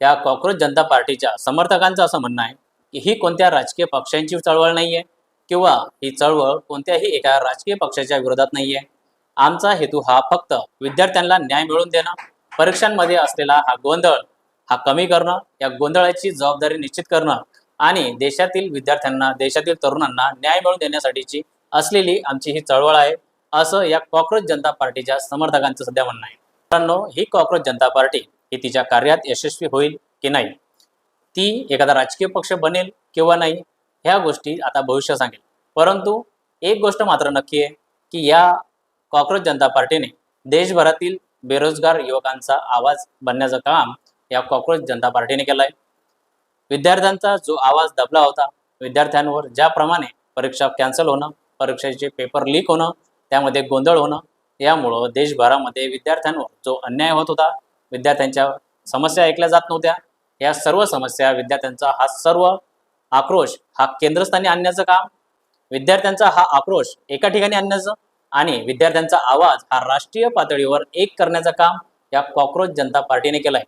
या कॉक्रोच जनता पार्टीच्या समर्थकांचं असं म्हणणं आहे की ही कोणत्या राजकीय पक्षांची चळवळ नाहीये किंवा ही चळवळ कोणत्याही एका राजकीय पक्षाच्या विरोधात नाहीये। आमचा हेतू हा फक्त विद्यार्थ्यांना न्याय मिळवून देणं, परीक्षांमध्ये असलेला हा गोंधळ हा कमी करणं, या गोंधळाची जबाबदारी निश्चित करणं आणि देशातील विद्यार्थ्यांना, देशातील तरुणांना न्याय मिळवून देण्यासाठीची असलेली आमची ही चळवळ आहे, असं या कॉक्रोच जनता पार्टीच्या समर्थकांचं सध्या म्हणणं आहे। मित्रांनो, ही कॉक्रोच जनता पार्टी ही तिच्या कार्यात यशस्वी होईल की नाही, ती एखादा राजकीय पक्ष बनेल किंवा नाही, ह्या गोष्टी आता भविष्य सांगेल। परंतु एक गोष्ट मात्र नक्की आहे की या कॉक्रोच जनता पार्टीने देशभरातील बेरोजगार युवकांचा आवाज बनण्याचं काम या कॉक्रोच जनता पार्टीने केलं आहे। विद्यार्थ्यांचा जो आवाज दबला होता, विद्यार्थ्यांवर ज्याप्रमाणे परीक्षा कॅन्सल होणं, परीक्षेचे पेपर लीक होणं, त्यामध्ये गोंधळ होणं, यामुळं देशभरामध्ये विद्यार्थ्यांवर जो अन्याय होत होता, विद्यार्थ्यांच्या समस्या ऐकल्या जात नव्हत्या, या सर्व समस्या, विद्यार्थ्यांचा हा सर्व आक्रोश हा केंद्रस्थानी आणण्याचं काम, विद्यार्थ्यांचा हा आक्रोश एका ठिकाणी आणण्याचं आणि विद्यार्थ्यांचा आवाज हा राष्ट्रीय पातळीवर एक करण्याचं काम या कॉक्रोच जनता पार्टीने केलं आहे।